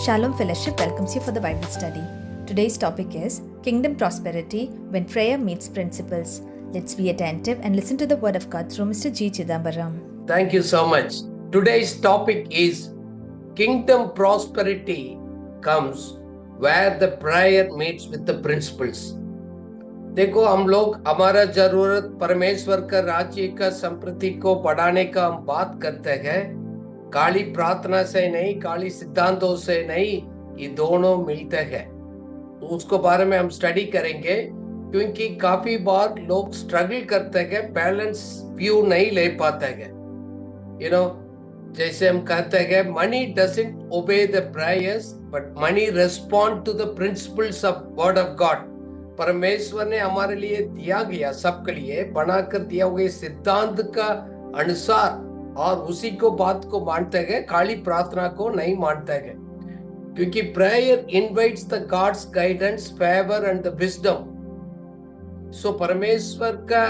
Shalom Fellowship welcomes you for the Bible study. Today's topic is Kingdom Prosperity when Prayer Meets Principles. Let's be attentive and listen to the Word of God through Mr. G. Chidambaram. Thank you so much. Today's topic is Kingdom Prosperity comes where the prayer meets with the principles. देखो, हम लोग हमारा जरूरत परमेश्वर का राज्य का संप्रति को बढ़ाने का हम बात करते हैं, काली प्रार्थना से नहीं, काली सिद्धांतों से नहीं, ये दोनों मिलते हैं। उसको बारे में हम स्टडी करेंगे, क्योंकि काफी बार लोग स्ट्रगल करते हैं, बैलेंस व्यू नहीं ले पाते हैं। जैसे हम कहते हैं, money doesn't obey the prayers but money respond to the principles of word of God. परमेश्वर ने हमारे लिए दिया गया, सबके लिए बनाकर दिया हुआ सिद्धांत का अनुसार और उसी को बात को मानते हैं, काली प्रार्थना को नहीं मानते हैं, क्योंकि prayer invites the God's guidance, favour and the wisdom. So परमेश्वर का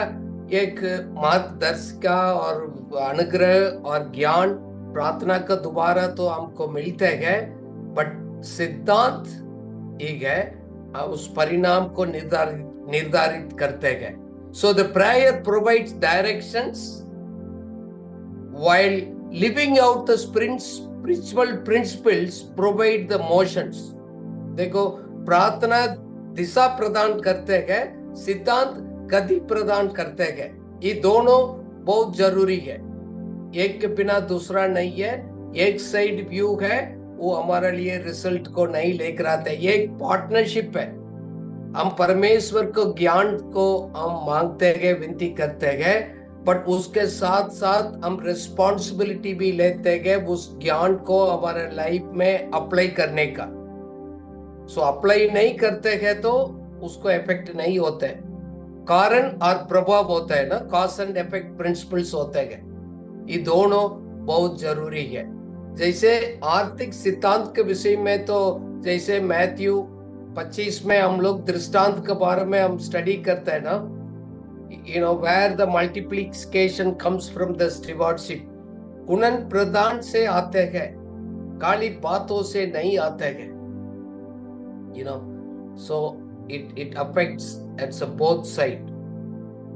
एक मार्गदर्शिका और अनुग्रह और ज्ञान प्रार्थना का दोबारा तो हमको मिलते हैं, बट सिद्धांत एक है, उस परिणाम को निर्धारित करते हैं। So the prayer provides directions while living out the spiritual principles provide the motions. देखो, प्रार्थना दिशा प्रदान करते हैं, सिद्धांत गति प्रदान करते हैं। ये दोनों बहुत जरूरी है, एक के बिना दूसरा नहीं है। एक साइड व्यू है, वो हमारे लिए रिजल्ट को नहीं लेकर आते। ये एक पार्टनरशिप है। हम परमेश्वर को ज्ञान को हम मांगते हैं, विनती करते हैं, बट उसके साथ साथ हम रिस्पॉन्सिबिलिटी भी लेते हैं उस ज्ञान को हमारे लाइफ में अप्लाई करने का। सो अप्लाई नहीं करते हैं तो उसको इफेक्ट नहीं होते, कारण और प्रभाव होता है ना, कॉज एंड इफेक्ट प्रिंसिपल्स होते हैं। ये दोनों बहुत जरूरी है। जैसे आर्थिक सिद्धांत के विषय में, तो जैसे मैथ्यू 25 में हम लोग दृष्टांत के बारे में हम स्टडी करते हैं ना, where the multiplication comes from the stewardship. गुणन प्रदान से आते हैं, काली बातों से नहीं आते हैं। So it affects at both side.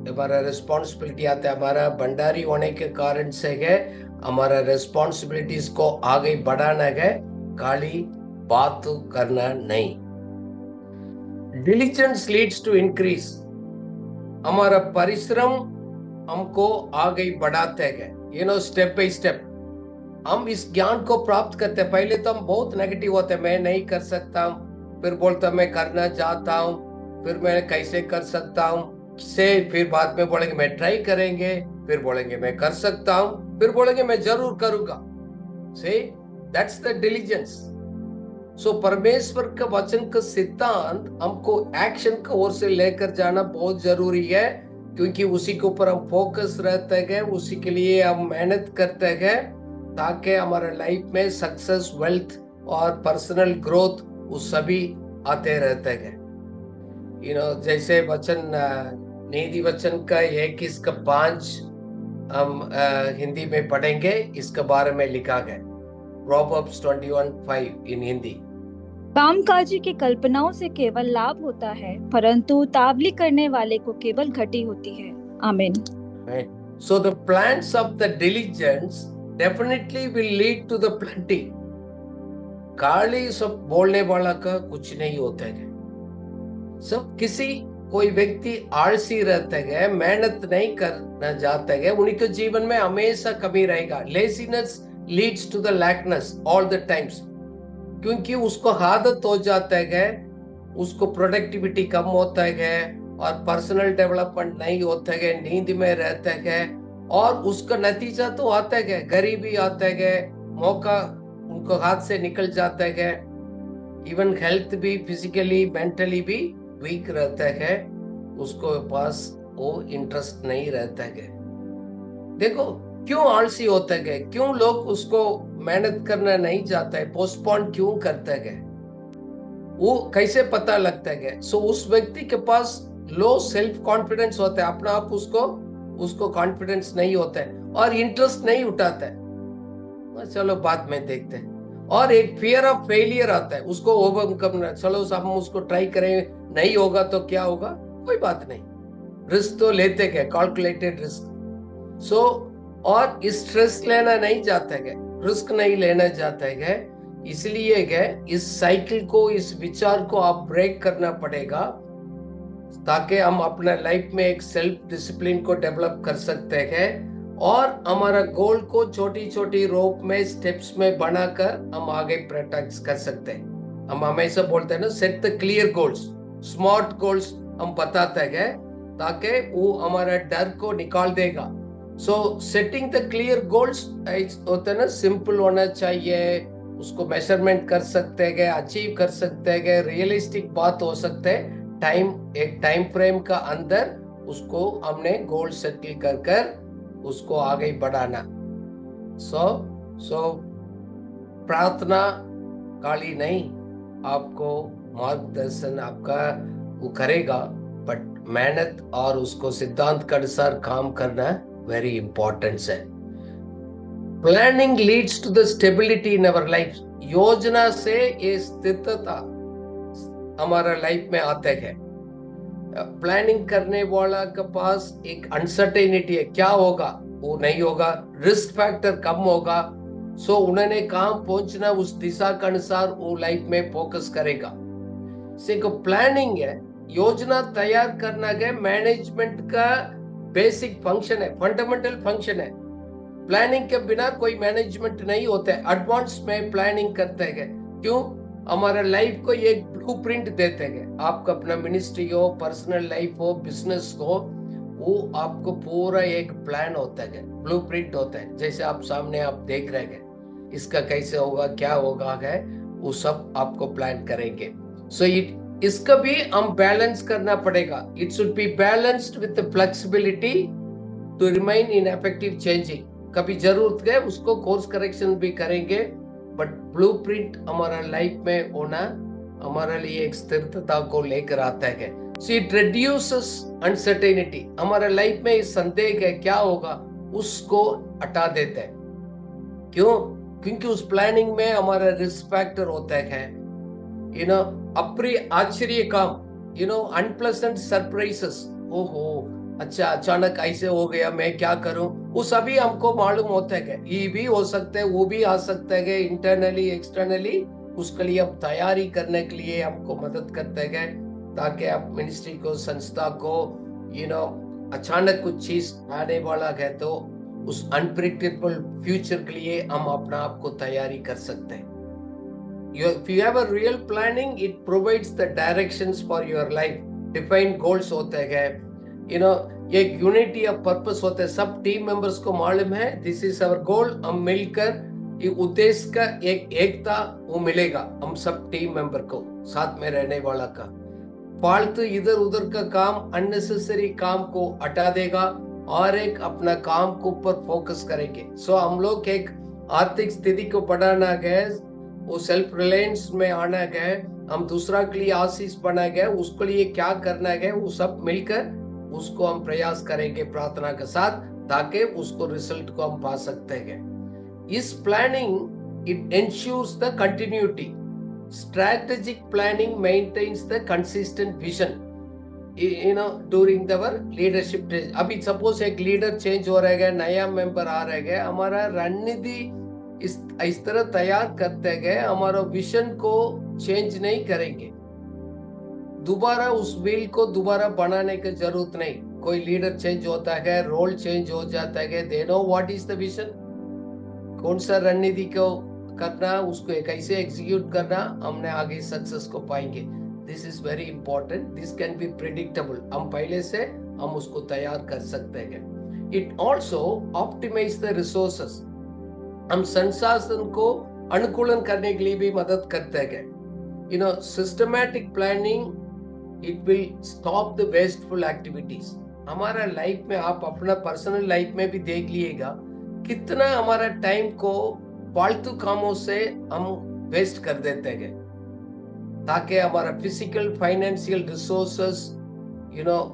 हमारा रिस्पॉन्सिबिलिटी आता है, हमारा भंडारी होने के कारण से है, हमारा रिस्पॉन्सिबिलिटीज को आगे बढ़ाना है, काली बात करना नहीं। Diligence leads to increase. हमारा परिश्रम हमको आगे बढ़ाते हैं, स्टेप बाय स्टेप। हम इस ज्ञान को प्राप्त करते हैं। पहले तो हम बहुत नेगेटिव होते हैं, मैं नहीं कर सकता हूँ, फिर बोलता मैं करना चाहता हूँ, फिर मैं कैसे कर सकता हूँ से, फिर बाद में बोलेंगे मैं ट्राई करेंगे, फिर बोलेंगे मैं कर सकता हूँ, फिर बोलेंगे मैं जरूर करूंगा। See, that's the diligence. सो परमेश्वर का वचन का सिद्धांत हमको एक्शन की ओर से लेकर जाना बहुत जरूरी है, क्योंकि उसी के ऊपर हम फोकस रहते हैं, उसी के लिए हम मेहनत करते हैं, ताकि हमारे लाइफ में सक्सेस, वेल्थ और पर्सनल ग्रोथ वो सभी आते रहते हैं। जैसे वचन नीति वचन का 21:5 हम हिंदी में पढ़ेंगे, इसके बारे में लिखा गया Proverbs 21:5 इन हिंदी। कामकाजी की कल्पनाओं से केवल लाभ होता है, परंतु उतावली करने वाले को केवल घटी होती है। आमीन। So the plans of the diligence definitely will lead to the plenty. काली सब बोलने वाला का कुछ नहीं होता है। सब कोई व्यक्ति आलसी रहते हैं, मेहनत नहीं करना चाहते हैं, उनके जीवन में हमेशा कमी रहेगा। Laziness leads to the lackness all the times, क्योंकि उसको आदत हो जाता है, उसको प्रोडक्टिविटी कम होता है और पर्सनल डेवलपमेंट नहीं होता है, नींद में रहता है, और उसका नतीजा तो आता है, गरीबी आता है, मौका उनको हाथ से निकल जाता है, इवन हेल्थ भी फिजिकली मेंटली भी वीक रहता है, उसको पास वो इंटरेस्ट नहीं रहता है। देखो क्यों आलसी होता है, क्यों लोग उसको मेहनत करना नहीं चाहता है, पोस्टपोन क्यों करता है, वो कैसे पता लगता है? सो उस व्यक्ति के पास लो सेल्फ कॉन्फिडेंस होता है, अपना आप उसको कॉन्फिडेंस नहीं होता है और इंटरेस्ट नहीं उठाता है। चलो बाद में देखते हैं। और एक फियर ऑफ फेलियर आता है, उसको ओवरकम करना। चलो हम उसको ट्राई करें, नहीं होगा तो क्या होगा, कोई बात नहीं, रिस्क तो लेते गए, कैलकुलेटेड रिस्क। सो और स्ट्रेस लेना नहीं चाहते गए, रिस्क नहीं लेना चाहते गए, इसलिए गए इस साइकिल को, इस विचार को आप ब्रेक करना पड़ेगा, ताकि हम अपना लाइफ में एक सेल्फ डिसिप्लिन को डेवलप कर सकते हैं और हमारा गोल को छोटी छोटी रोप में, स्टेप्स में बनाकर हम आगे प्रोटेक्ट कर सकते हैं। हम हमेशा बोलते हैं ना, set the clear goals, smart goals हम बताते हैं, ताकि वो हमारा डर को निकाल देगा। सो सेटिंग द क्लियर गोल्स होता है ना, सिंपल होना चाहिए, उसको मेजरमेंट कर सकते हैं, अचीव कर सकते हैं, रियलिस्टिक बात हो सकते हैं, एक टाइम फ्रेम का अंदर उसको हमने गोल सेटल कर कर उसको आगे बढ़ाना। सो प्रार्थना काली नहीं, आपको मार्गदर्शन आपका वो करेगा, बट मेहनत और उसको सिद्धांत के अनुसार काम करना वेरी इंपॉर्टेंट है। Planning leads to the stability in our life. योजना से ये स्थिरता हमारा लाइफ में आते हैं। प्लानिंग करने वाला के पास एक अनसर्टेनिटी है, क्या होगा वो नहीं होगा, रिस्क फैक्टर कम होगा। सो उन्होंने कहां पहुंचना, उस दिशा के अनुसार वो लाइफ में फोकस करेगा। सिर्फ प्लानिंग है, योजना तैयार करना है, मैनेजमेंट का बेसिक फंक्शन है, फंडामेंटल फंक्शन है। प्लानिंग के बिना कोई मैनेजमेंट नहीं होता है। एडवांस में प्लानिंग करते हैं, क्यों? हमारा लाइफ को एक ब्लूप्रिंट देते हैं। आपका अपना मिनिस्ट्री हो, पर्सनल लाइफ हो, बिजनेस हो, वो आपको पूरा एक प्लान होता है, ब्लूप्रिंट होता है। जैसे आप सामने आप देख रहे हैं, इसका कैसे होगा, क्या होगा है, वो सब आपको प्लान करेंगे। सो इसका भी हम बैलेंस करना पड़ेगा। It should be balanced with the flexibility to remain in effective changing. कभी जरूरत है उसको कोर्स करेक्शन भी करेंगे, बट ब्लूप्रिंट हमारा लाइफ में होना हमारे लिए एक स्थिरता को लेकर आता है। So it reduces uncertainty. हमारा लाइफ में इस संदेह है क्या होगा, उसको हटा देता है। क्यों? क्योंकि उस प्लानिंग में हमारा रिस्क फैक्टर होता है, अप्रिय आश्चर्य काम, अनप्लेजेंट सरप्राइजेस। ओहो, अच्छा अचानक ऐसे हो गया, मैं क्या करूं, वो सभी हमको मालूम होता है। ये भी हो सकता है, वो भी आ सकता है, इंटरनली एक्सटर्नली। उसके लिए हम तैयारी करने के लिए हमको मदद करते हैं, ताकि आप मिनिस्ट्री को, संस्था को, अचानक कुछ चीज आने वाला है तो उस अनप्रिडिक्टेबल फ्यूचर के लिए हम अपना आप को तैयारी कर सकते हैं। If you have a real planning, it provides the directions for your life. Defined goals होते हैं, एक यूनिटी ऑफ पर्पस होता है। सब टीम मेंबर्स को मालूम है दिस इज अवर गोल। हम मिलकर उद्देश्य का एक एकता वो मिलेगा हम सब टीम मेंबर को, साथ में रहने वाला का। फालतू इधर उधर का काम, अननेसेसरी काम को हटा देगा और एक अपना काम के ऊपर फोकस करेंगे। सो हम लोग एक आर्थिक स्थिति को बढ़ाना है, वो सेल्फ रिलायंस में आना है, हम दूसरा के लिए आशीष बना गया, उसके लिए क्या करना है, वो सब मिलकर उसको हम प्रयास करेंगे प्रार्थना के साथ, ताकि उसको रिजल्ट को हम पा सकते हैं। इस planning it ensures the continuity. Strategic planning maintains the consistent vision during our leadership stage. अभी सपोज एक लीडर चेंज हो रहा है, नया मेंबर आ रहा है, हमारा रणनीति इस तरह तैयार करते गए, हमारा विजन को चेंज नहीं करेंगे। दोबारा उस व्हील को दोबारा बनाने की जरूरत नहीं। कोई लीडर चेंज होता है, रोल चेंज हो जाता है, they know what is the vision, कौन सा रणनीति को करना, उसको कैसे एग्जीक्यूट करना, हमने आगे सक्सेस को पाएंगे। This is very important, this can be predictable. हम पहले से हम उसको तैयार कर सकते हैं। It also optimise the resources. हम संसाधन को अनुकूलन करने के लिए भी मदद करते हैं। Systematic planning it will stop the wasteful activities. हमारा लाइफ में, आप अपना पर्सनल लाइफ में भी देख लीजिएगा, कितना हमारा टाइम को फालतू कामों से हम वेस्ट कर देते हैं, ताकि हमारा फिजिकल फाइनेंशियल रिसोर्सेस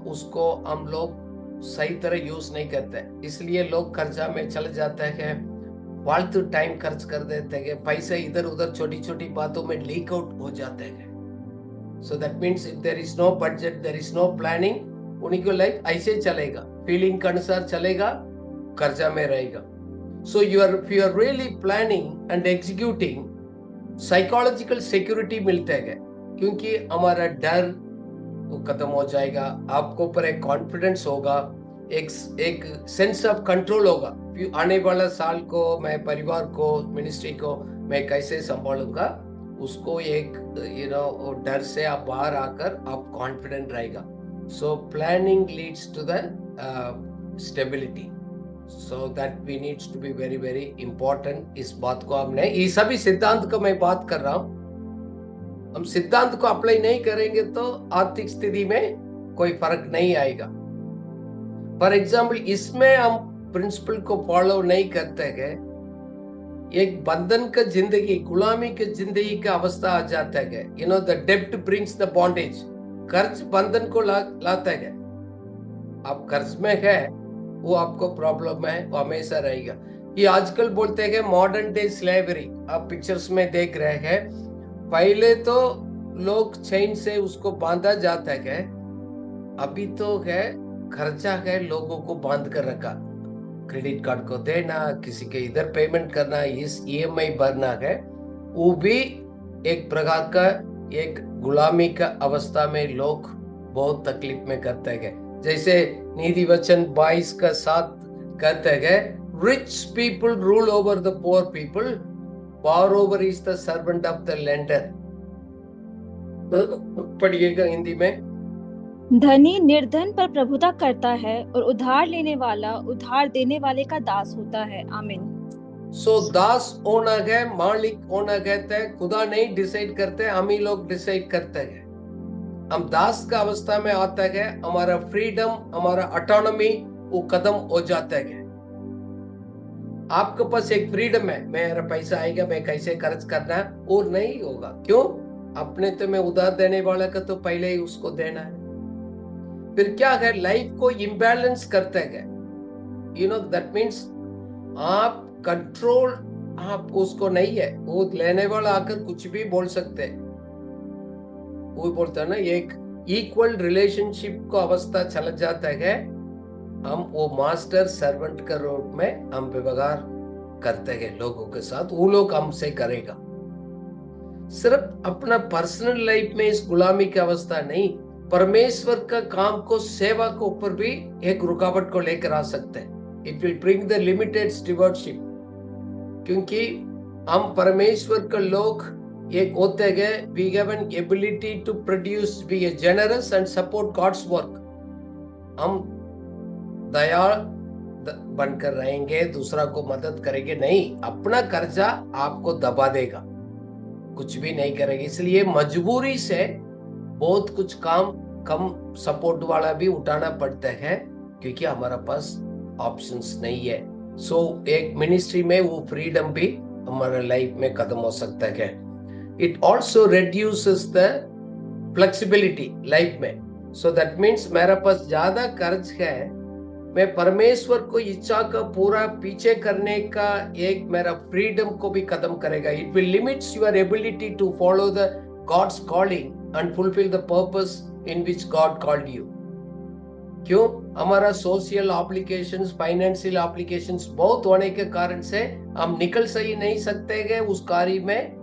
उसको हम लोग सही तरह यूज नहीं करते, इसलिए लोग कर्जा में चले जाते हैं, फालतू टाइम खर्च कर देते हैं, पैसे इधर उधर छोटी छोटी बातों में लीक आउट हो जाते हैं। So that means if there is no budget, there is no planning, उन्हीं को लाइफ ऐसे चलेगा, फीलिंग के अनुसार चलेगा, कर्जा में रहेगा। So you are really planning and executing, psychological security मिलते हैं, क्योंकि हमारा डर वो खत्म हो जाएगा, आपको ऊपर एक कॉन्फिडेंस होगा, एक सेंस ऑफ कंट्रोल होगा। आने वाला साल को मैं परिवार को, मिनिस्ट्री को मैं कैसे संभालूंगा, उसको एक डर से आप बाहर आकर आप कॉन्फिडेंट रहेगा। So planning leads to the stability, so that we needs to be very very important. इस बात को हमने, ये सभी सिद्धांत का मैं बात कर रहा हूं, हम सिद्धांत को अप्लाई नहीं करेंगे तो आर्थिक स्थिति में कोई फर्क नहीं आएगा। फॉर एग्जाम्पल, इसमें हम प्रिंसिपल को फॉलो नहीं करते हैं, एक बंधन का जिंदगी, गुलामी के जिंदगी का अवस्था आ जाता है। द डेब्ट ब्रिंग्स द बॉन्डेज, कर्ज बंधन को लाता है। आप कर्ज में है, वो आपको प्रॉब्लम है, वो हमेशा रहेगा। ये आजकल बोलते हैं मॉडर्न डे स्लेवरी, आप पिक्चर्स में देख रहे हैं। पहले तो लोग चेन से उसको बांधा जाता है, अभी तो है खर्चा है, लोगों को बांध कर रखा, क्रेडिट कार्ड को देना, किसी के इधर पेमेंट करना, इस EMI भरना है, वो भी एक प्रकार का एक गुलामी का अवस्था में लोग बहुत तकलीफ में करते हैं। जैसे नीति वचन 22 का 7 कहते हैं, rich people rule over the poor people, borrower is the servant of the lender। पढ़िएगा हिंदी में। धनी निर्धन पर प्रभुता करता है और उधार लेने वाला उधार देने वाले का दास होता है। आमीन। सो दास होना है, मालिक होना कहते हैं, खुदा नहीं डिसाइड करते, हम ही लोग डिसाइड करते हैं। हम दास का अवस्था में आता है, हमारा फ्रीडम, हमारा ऑटोनॉमी वो खत्म हो जाता है। आपके पास एक फ्रीडम है, मेरा पैसा आएगा, मैं कैसे खर्च करना है, और नहीं होगा। क्यों? अपने तो मैं उधार देने वाला का तो पहले ही उसको देना है। फिर क्या है, लाइफ को इम्बैलेंस करते हैं। दैट मीन्स आप कंट्रोल, आप उसको नहीं है, वो लेने वाला आकर कुछ भी बोल सकते हैं। वो बोलता है ना, एक इक्वल रिलेशनशिप को अवस्था चला जाता है, हम वो मास्टर सर्वेंट के रूप में हम व्यवहार करते हैं लोगों के साथ, वो लोग हमसे करेगा। सिर्फ अपना पर्सनल लाइफ में इस गुलामी की अवस्था नहीं, परमेश्वर का काम को, सेवा के ऊपर भी एक रुकावट को लेकर आ सकते हैं। It will bring the limited stewardship, क्योंकि हम परमेश्वर के लोग एक होते हैं, we have an ability to produce, be a generous and support God's work. हम दयाल बनकर रहेंगे, दूसरा को मदद करेंगे नहीं, अपना कर्जा आपको दबा देगा, कुछ भी नहीं करेंगे। इसलिए मजबूरी से बहुत कुछ काम कम सपोर्ट वाला भी उठाना पड़ता है, क्योंकि हमारा पास ऑप्शंस नहीं है। सो एक मिनिस्ट्री में वो फ्रीडम भी हमारे लाइफ में खत्म हो सकता है। It also reduces the flexibility life में। सो दैट मीन्स मेरा पास ज्यादा कर्ज है, मैं परमेश्वर को इच्छा का पूरा पीछे करने का एक मेरा फ्रीडम को भी खत्म करेगा। It will limits your ability to follow the God's calling and fulfil the purpose in which God called you. क्यों? हमारा सोशल ऑब्लिगेशंस, फाइनेंशियल ऑब्लिगेशंस बहुत होने के कारण से हम निकल सही नहीं सकते हैं, उस कार्य में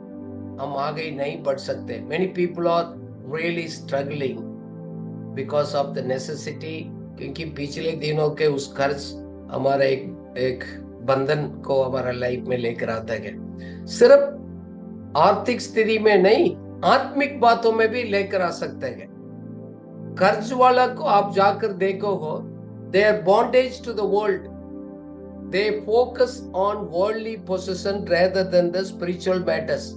हम आगे नहीं बढ़ सकते। Many people are really struggling because of the necessity, क्योंकि पिछले दिनों के उस कर्ज हमारा एक बंधन को हमारा लाइफ में लेकर आता है। सिर्फ आर्थिक स्थिति में नहीं, आत्मिक बातों में भी लेकर आ सकते हैं। कर्ज वाला को आप जाकर देखो हो, they are bondage to the world, they focus on worldly possession rather than the spiritual matters.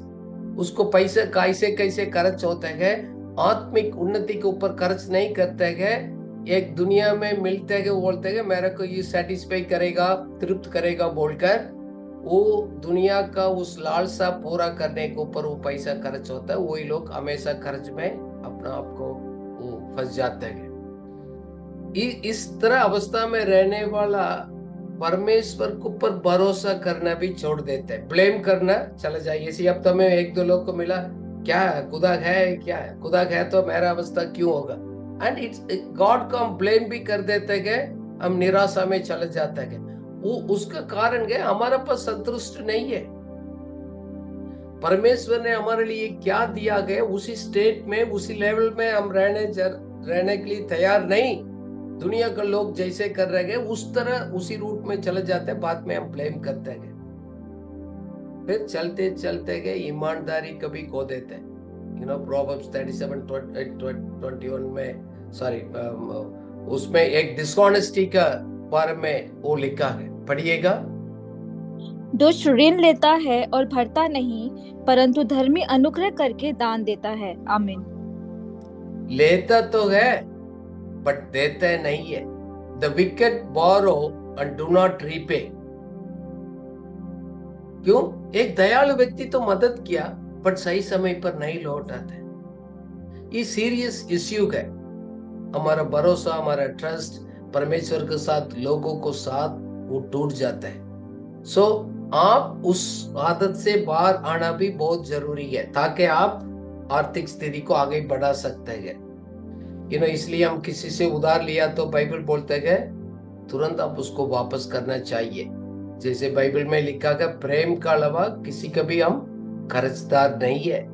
उसको पैसे कैसे खर्च होते हैं, आत्मिक उन्नति के ऊपर खर्च नहीं करते हैं। एक दुनिया में मिलते हैं, वो बोलते हैं मेरे को ये सेटिस्फाई करेगा, तृप्त करेगा बोलकर, वो दुनिया का उस लालसा पूरा करने के ऊपर वो पैसा खर्च होता है। वही लोग हमेशा खर्च में अपना आप को वो फंस जाते हैं। इस तरह अवस्था में रहने वाला परमेश्वर के ऊपर भरोसा करना भी छोड़ देते हैं, ब्लेम करना चला जाए। इसी हफ्ते में एक दो लोग को मिला, क्या खुदा है, क्या है खुदा है तो मेरा अवस्था क्यों होगा, एंड इट्स गॉड को हम ब्लेम भी कर देते गए, हम निराशा में चले जाते गए। वो उसका कारण है हमारा पास संतुष्ट नहीं है। परमेश्वर ने हमारे लिए क्या दिया गया, उसी स्टेट में उसी लेवल में हम रहने के लिए तैयार नहीं। दुनिया के लोग जैसे कर रहे हैं उस तरह उसी रूट में चले जाते हैं, बाद में हम ब्लेम करते हैं, फिर चलते चलते गए ईमानदारी कभी खो देते हैं। प्रोवर्ब्स 37:21 में सॉरी उसमें एक डिसऑनेस्टी का बारे में वो लिखा है, पढ़िएगा। दुष्ट ऋण लेता है और भरता नहीं, परंतु धर्मी अनुग्रह करके दान देता है। आमीन। लेता तो है बट देता नहीं है। The wicked borrow and do not repay. क्यों? एक दयालु व्यक्ति तो मदद किया बट सही समय पर नहीं लौटाते। ये सीरियस इश्यू है। हमारा भरोसा, हमारा ट्रस्ट परमेश्वर के साथ, लोगों को साथ वो टूट जाता है। सो आप उस आदत से बाहर आना भी बहुत जरूरी है ताकि आप आर्थिक स्थिति को आगे बढ़ा सकते हैं। इसलिए हम किसी से उधार लिया तो बाइबल बोलते हैं तुरंत आप उसको वापस करना चाहिए। जैसे बाइबल में लिखा गया, प्रेम का अलावा किसी का भी हम कर्जदार नहीं है।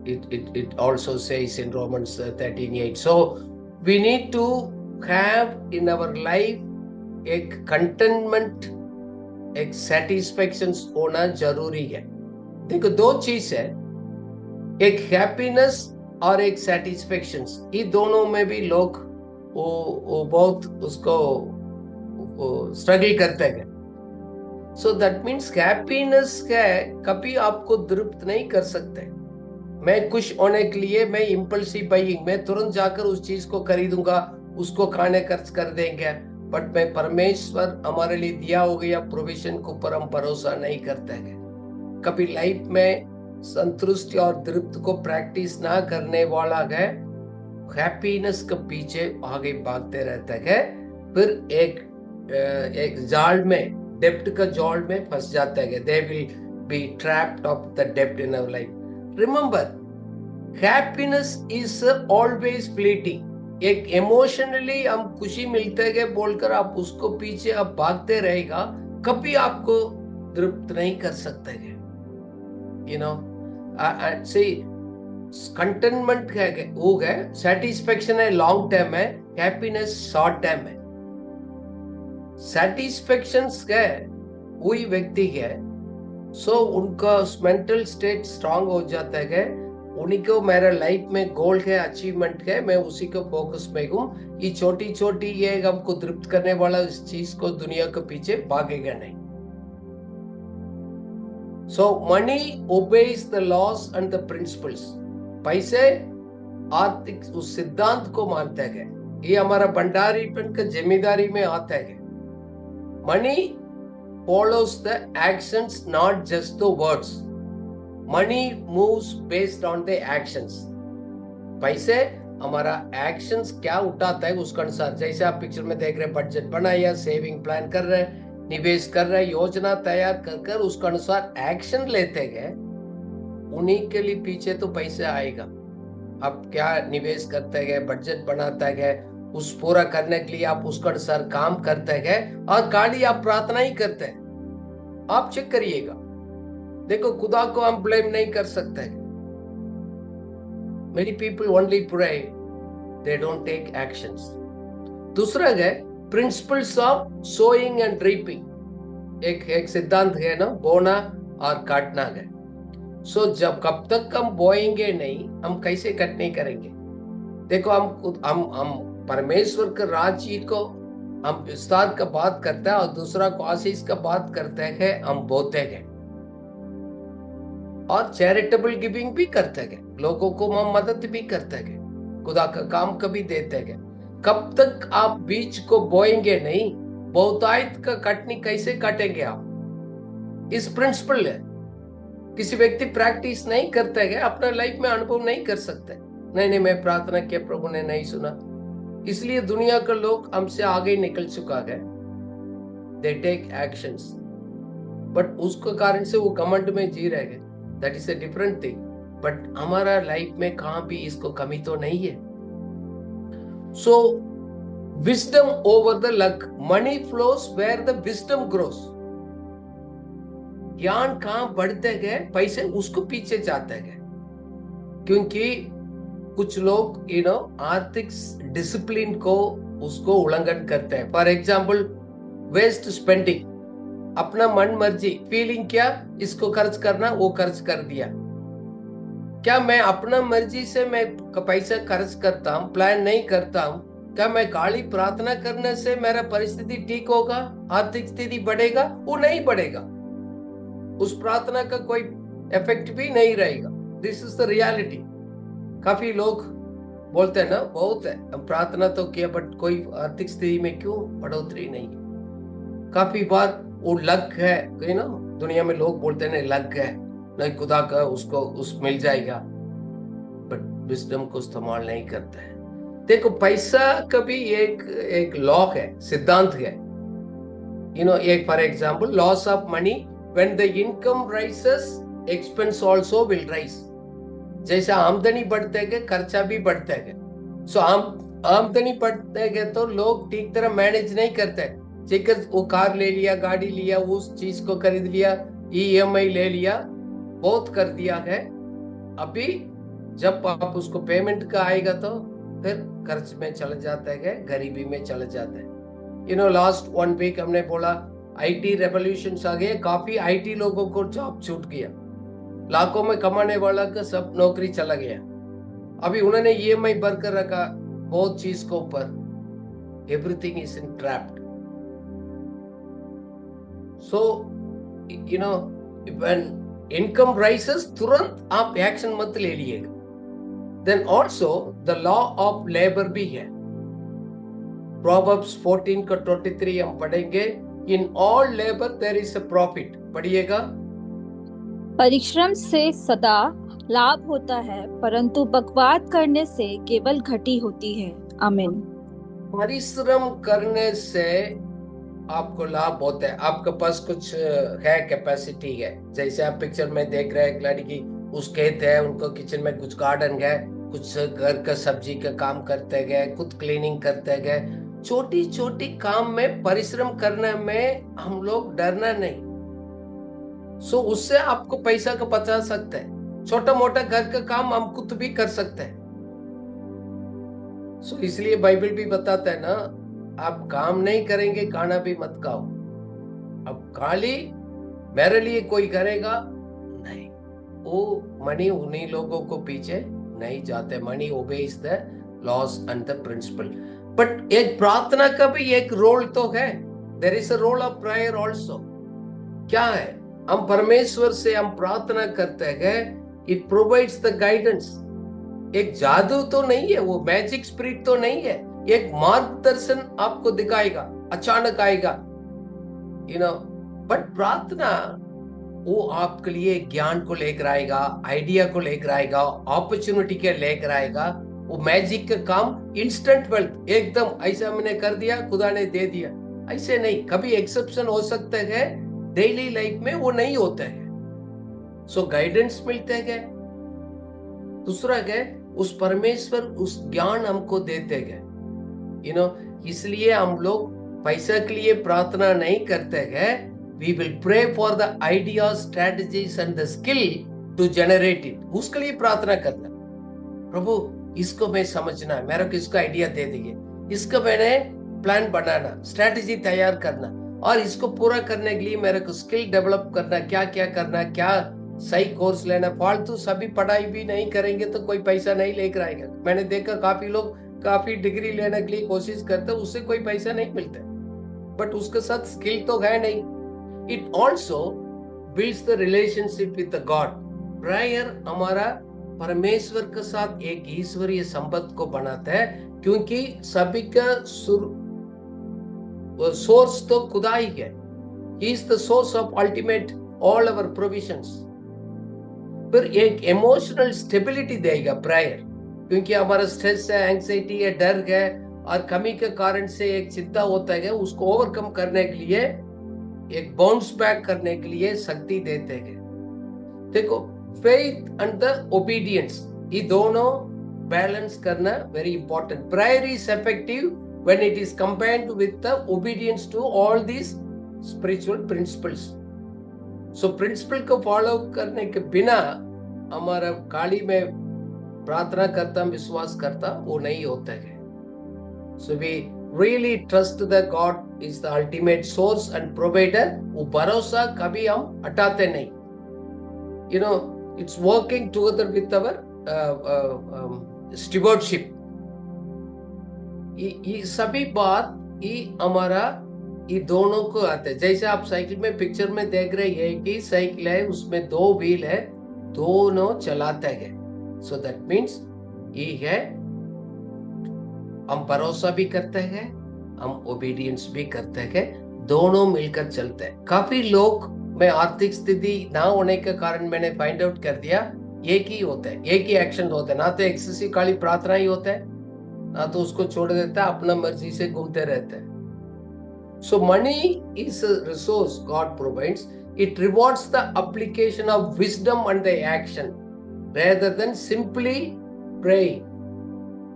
It also says in Romans 13:8. So we need to have in our life एक contentment, एक satisfaction होना जरूरी है। देखो दो चीज है, एक हैप्पीनेस और एक सेटिस्फेक्शन। ये दोनों में भी लोग वो बहुत उसको स्ट्रगल करते हैं। सो दैट मीन्स हैप्पीनेस है कभी आपको तृप्त नहीं कर सकते। मैं खुश होने के लिए मैं इम्पल्सिव बाइंग, मैं तुरंत जाकर उस चीज को खरीदूंगा, उसको खाने खर्च कर देंगे, बट मैं परमेश्वर हमारे लिए दिया हो गया प्रोविजन के ऊपर हम भरोसा नहीं करते हैं। कभी लाइफ में संतुष्टि और तृप्त को प्रैक्टिस ना करने वाला है, हैप्पीनेस के पीछे आगे भागते रहते हैं, फिर एक जाल में, डेब्ट का जाल में फंस जाते हैं। They will be trapped of the डेब्ट in our life. Remember, happiness is always fleeting. एक इमोशनली हम खुशी मिलते हैं बोलकर आप उसको पीछे आप भागते रहेगा, कभी आपको तृप्त नहीं कर सकते हैं। कंटेनमेंट है वो है, सेटिस्फेक्शन है लॉन्ग टर्म है, हैप्पीनेस शॉर्ट टर्म है। सेटिस्फेक्शन है वही व्यक्ति है सो उनका मेंटल स्टेट स्ट्रांग हो जाता है, उन्हीं को मेरा लाइफ में गोल है, अचीवमेंट है, मैं उसी को फोकस में हूँ। ये छोटी छोटी ये हमको तृप्त करने वाला इस चीज को दुनिया के पीछे भागेगा नहीं। So money obeys the laws and the principles. पैसे आर्थिक उस सिद्धांत को मानते हैं। ये हमारा भंडारीपन का जिम्मेदारी में आता है। Money follows the actions, not just the words. Money moves based on the actions. पैसे हमारा एक्शंस क्या उठाता है उसके अनुसार, जैसे आप पिक्चर में देख रहे हैं, बजट बनाया, सेविंग प्लान कर रहे हैं, निवेश कर रहे हैं, योजना तैयार कर उसके अनुसार एक्शन लेते गए, उन्हीं के लिए पीछे तो पैसे आएगा। आप क्या निवेश करते गए, बजट बनाते गए, उस पूरा करने के लिए आप उसके अनुसार काम करते गए, और खाली आप प्रार्थना ही करते हैं। आप चेक करिएगा, देखो खुदा को हम ब्लेम नहीं कर सकते। Many people only pray, they don't take actions. दूसरा है principles of sowing and reaping. एक सिद्धांत है ना, बोना और काटना है। सो जब कब तक हम बोएंगे नहीं, हम कैसे कटनी करेंगे? देखो हम परमेश्वर के राज्य को हम विस्तार का बात करते हैं और दूसरा को आशीष का बात करते हैं, हम बोते हैं और चैरिटेबल गिविंग भी करते हैं, लोगों को हम मदद भी करते हैं, खुदा का काम कभी देते हैं। कब तक आप बीज को बोएंगे नहीं, बहुतायत का कटनी कैसे काटेंगे आप? इस प्रिंसिपल है। किसी व्यक्ति प्रैक्टिस नहीं करते हैं, अपना लाइफ में अनुभव नहीं कर सकते। नहीं मैं प्रार्थना किया, प्रभु ने नहीं सुना, इसलिए दुनिया के लोग हमसे आगे निकल चुका है। they take actions. But उसके कारण से वो घमंड में जी रहे हैं. That is a different thing. But हमारा लाइफ में कहाँ भी इसको कमी तो नहीं है. So wisdom over the luck. Money flows where the wisdom grows. ज्ञान कहाँ बढ़ते गए, पैसे उसको पीछे जाते गए. क्योंकि कुछ लोग आर्थिक डिसिप्लिन को उसको उल्लंघन करते हैं. फॉर एग्जाम्पल वेस्ट स्पेंडिंग, अपना मन मर्जी, फीलिंग क्या, इसको खर्च करना, वो खर्च कर दिया. क्या मैं अपना मर्जी से मैं पैसा खर्च करता हूँ, प्लान नहीं करता हूँ? क्या मैं खाली प्रार्थना करने से मेरा परिस्थिति ठीक होगा, आर्थिक स्थिति बढ़ेगा? वो नहीं बढ़ेगा. उस प्रार्थना का कोई इफेक्ट भी नहीं रहेगा. This is the reality. काफी लोग बोलते हैं ना, बहुत है, हम प्रार्थना तो किया बट कोई आर्थिक स्थिति में क्यों बढ़ोतरी नहीं. काफी बार वो लक है, दुनिया में लोग बोलते हैं लक है, नहीं खुदा का उसको उस मिल जाएगा, बट विजडम को इस्तेमाल नहीं करता है. देखो पैसा कभी एक लॉ है, सिद्धांत है. एक for example loss of money, when the income राइसेस expense also will rise. जैसे आमदनी बढ़ते गए खर्चा भी बढ़ते गए. सो आमदनी बढ़ते गए तो लोग ठीक तरह मैनेज नहीं करते. ठीक है, वो कार ले लिया, गाड़ी लिया, उस चीज को खरीद लिया, EMI ले लिया, बहुत कर दिया है. अभी जब आप उसको पेमेंट का आएगा तो फिर खर्च में चले जाते हैं, गरीबी में चले जाते हैं. लास्ट 1 वीक हमने बोला IT रेवोल्यूशन आ गए, काफी IT लोगों को जॉब छूट गया, लाखों में कमाने वाला का सब नौकरी चला गया. अभी उन्होंने EMI भर कर रखा बहुत चीज को ऊपर. Everything is in trapped. So when income rises, तुरंत आप एक्शन मत ले लिएगा. Then also the law of labour भी है. प्रोवर्ब्स 14:23 हम पढ़ेंगे. In all labour there is a profit. पढ़िएगा. परिश्रम से सदा लाभ होता है, परंतु बकवाद करने से केवल घटी होती है. आमीन. परिश्रम करने से आपको लाभ होता है. आपके पास कुछ है, कैपेसिटी है. जैसे आप पिक्चर में देख रहे हैं, एक लड़की उस खेत है, उनको किचन में कुछ गार्डन है, कुछ घर का सब्जी का काम करते गए, खुद क्लीनिंग करते गए. छोटी छोटी काम में परिश्रम करने में हम लोग डरना नहीं. सो उससे आपको पैसा का बचा सकते हैं. छोटा मोटा घर का काम हम खुद भी कर सकते हैं. सो इसलिए बाइबल भी बताता है ना, आप काम नहीं करेंगे खाना भी मत खाओ. अब खाली मेरे लिए कोई करेगा नहीं, वो मनी उन्हीं लोगों को पीछे नहीं जाते. Money obeys the laws and the principle. But एक प्रार्थना का भी एक रोल तो है. There is a role of prayer also. क्या है, हम परमेश्वर से हम प्रार्थना करते हैं. It provides the guidance. एक जादू तो नहीं है, वो मैजिक स्पिरिट तो नहीं है. एक मार्गदर्शन आपको दिखाएगा, अचानक आएगा. बट प्रार्थना वो आपके लिए ज्ञान को लेकर आएगा, आइडिया को लेकर आएगा, अपॉर्चुनिटी के लेकर आएगा. वो मैजिक का काम इंस्टेंट वेल्थ एकदम ऐसा मैंने कर दिया, खुदा ने दे दिया, ऐसे नहीं. कभी एक्सेप्शन हो सकते हैं, डेली लाइफ में वो नहीं होता है. सो गाइडेंस मिलते हैं. दूसरा है, उस परमेश्वर उस ज्ञान हमको देते हैं. इसलिए हम लोग पैसा के लिए प्रार्थना नहीं करते हैं. We will pray for the idea, strategies and the skill to generate it. उसके लिए प्रार्थना करना, प्रभु इसको मैं समझना है, मेरे को इसका आइडिया दे दीजिए, इसका मैंने प्लान बनाना, स्ट्रेटजी तैयार करना, और इसको पूरा करने के लिए मेरे को स्किल डेवलप करना, क्या क्या करना, क्या सही कोर्स लेना. फालतू सभी पढ़ाई भी नहीं करेंगे तो कोई पैसा नहीं लेकर आएगा. मैंने देखा काफी लोग काफी डिग्री लेने के लिए कोशिश करते, उससे कोई पैसा नहीं मिलता, बट उसके साथ स्किल तो है नहीं. It also builds the relationship with the God. Prayer हमारा परमेश्वर के साथ एक ईश्वरीय संबंध को बनाता है, क्योंकि सभी का सोर्स तो खुदा ही है. He is the source of ultimate all our provisions. फिर एक इमोशनल स्टेबिलिटी देगा प्रेयर, क्योंकि हमारा स्ट्रेस है, एंग्जाइटी है, डर है और कमी के कारण से एक चिंता होता है, उसको ओवरकम करने के लिए एक बाउंस बैक करने के लिए शक्ति देते हैं। देखो, फेथ एंड द ओबीडियंस, ये दोनों बैलेंस करना very important. Prayer is effective when it is combined with the obedience to all these spiritual principles. So principle को फॉलो करने के बिना हमारा काली में प्रार्थना करता, विश्वास करता, वो नहीं होता है। So we really trust the God is the ultimate source and provider. वो भरोसा कभी हम हटाते नहीं। You know, it's working together with our stewardship. ये सभी बात ये हमारा ये दोनों को आते हैं। जैसे आप साइकिल में पिक्चर में देख रहे हैं कि साइकिल है, उसमें 2 व्हील है, दोनों चलाते हैं। सो दैट मीन्स ये है, हम भरोसा भी करते हैं, हम ओबीडियंस भी करते हैं, दोनों मिलकर चलते हैं। काफी लोग में आर्थिक स्थिति ना होने के कारण मैंने फाइंड आउट कर दिया, एक ही होता है, एक ही एक्शन होता है। ना तो एक्सेसिव काली प्रार्थना ही होता है, ना तो उसको छोड़ देता है, अपना मर्जी से घूमते रहते हैं। So money is a resource God provides. It rewards the application of wisdom and the action rather than simply praying.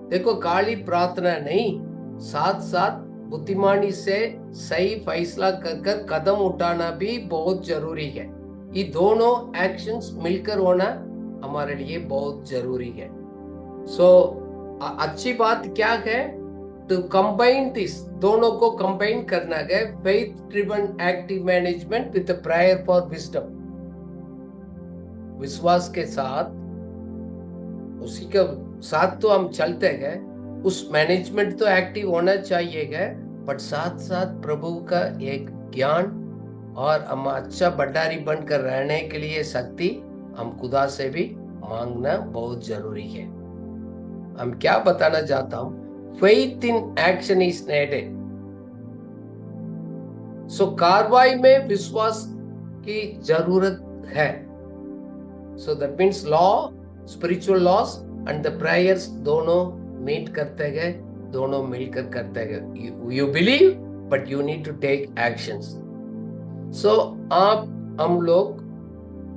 देखो, काली प्रार्थना नहीं, साथ साथ बुद्धिमानी से सही फैसला कर कदम उठाना भी बहुत जरूरी है। ये दोनों एक्शंस मिलकर होना हमारे लिए बहुत जरूरी है। सो अच्छी बात क्या है, टू कंबाइन दिस, दोनों को कंबाइन करना है, faith driven active management with prayer for wisdom. विश्वास के साथ, उसी के साथ तो हम चलते हैं, उस मैनेजमेंट तो एक्टिव होना चाहिए, बट साथ साथ प्रभु का एक ज्ञान और हम अच्छा भंडारी बनकर रहने के लिए शक्ति हम खुदा से भी मांगना बहुत जरूरी है। हम क्या बताना चाहता हूं, faith in action is needed. So कार्रवाई में विश्वास की जरूरत है। So that means law, spiritual laws and the prayers दोनों मीट करते हैं, दोनों मिलकर करते हैं। You believe but you need to take actions. So हम लोग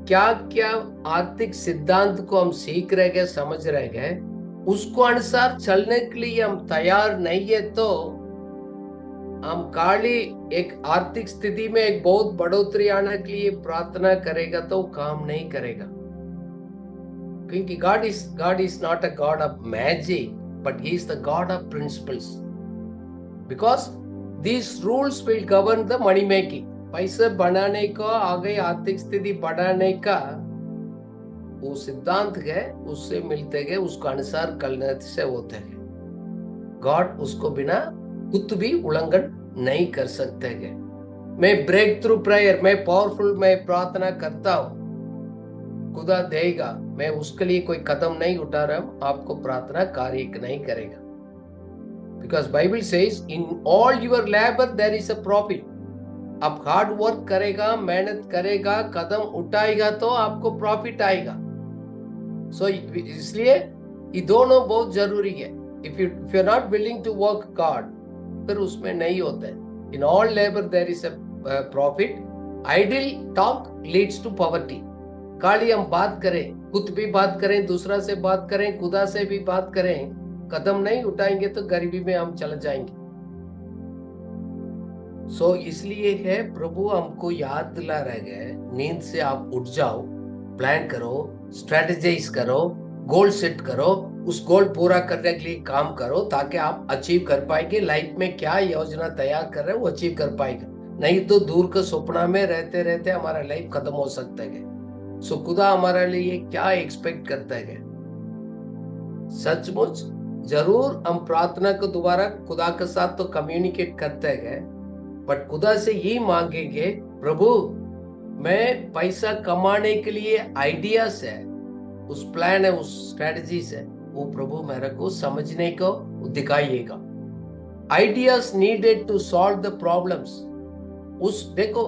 क्या क्या आर्थिक सिद्धांत को हम सीख रहे हैं, समझ रहे हैं, उसको अनुसार चलने के लिए हम तैयार नहीं है, तो हम काली एक आर्थिक स्थिति में एक बहुत बढ़ोतरी आने के लिए प्रार्थना करेगा तो काम नहीं करेगा। क्योंकि God is not a God of magic, but He is the God of principles. Because these rules will govern the money making. पैसे बनाने का, आगे आर्थिक स्थिति बढ़ाने का वो सिद्धांत है, उससे मिलते गए, उसको अनुसार करने से होते हैं। गॉड उसको बिना खुद भी उल्लंघन नहीं कर सकते हैं। मैं ब्रेक थ्रू प्रेयर, मैं पावरफुल, मैं प्रार्थना करता हूं, खुदा देगा, मैं उसके लिए कोई कदम नहीं उठा रहा हूं, आपको प्रार्थना कार्य नहीं करेगा। Because Bible says in all your labour there is a profit. आप हार्ड वर्क करेगा, मेहनत करेगा, कदम उठाएगा तो आपको प्रॉफिट आएगा। सो इसलिए ये दोनों बहुत जरूरी है। If you are not willing to work God, फिर उसमें नहीं होता है। In all labour there is a profit. Idle talk leads to poverty. खाली हम बात करें, खुद भी बात करें, दूसरा से बात करें, खुदा से भी बात करें, कदम नहीं उठाएंगे तो गरीबी में हम चले जाएंगे। सो इसलिए है प्रभु हमको याद दिला रहे हैं, नींद से आप उठ जाओ, प्लान करो, स्ट्रेटेजाइज करो, गोल सेट करो, उस गोल पूरा करने के लिए काम करो, ताकि आप अचीव कर पाएंगे। लाइफ में क्या योजना तैयार कर रहे हो वो अचीव कर पाएगा। नहीं तो दूर के सपना में रहते रहते हमारा लाइफ खत्म हो सकता है। सो खुदा हमारे लिए क्या एक्सपेक्ट करता है? सचमुच जरूर हम प्रार्थना को दोबारा खुदा के साथ तो कम्युनिकेट करते हैं, बट खुदा से ये मांगेंगे, प्रभु मैं पैसा कमाने के लिए आइडियाज है, उस प्लान है, उस स्ट्रेटजीज है, वो प्रभु मेरे को समझने को दिखाइएगा। Ideas needed to solve the problems. उस देखो,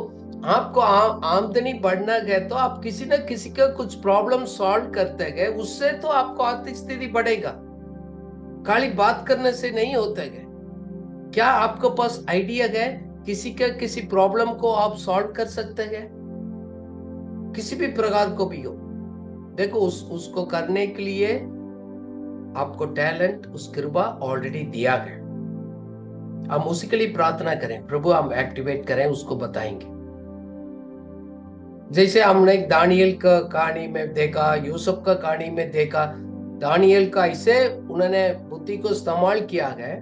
आपको आमदनी बढ़ना है तो आप किसी न किसी का कुछ प्रॉब्लम सॉल्व करते गए, उससे तो आपको आर्थिक स्थिति बढ़ेगा। खाली बात करने से नहीं होता है। क्या आपके पास आइडिया है किसी प्रॉब्लम को आप सॉल्व कर सकते हैं, किसी भी प्रकार को भी हो। देखो उसको करने के लिए आपको टैलेंट, उस कृपा ऑलरेडी दिया गया। हम उसी के लिए प्रार्थना करें, प्रभु हम एक्टिवेट करें, उसको बताएंगे। जैसे हमने दानियल का कहानी में देखा, यूसुफ का कहानी में देखा, दानियल का ऐसे उन्होंने बुद्धि को इस्तेमाल किया है,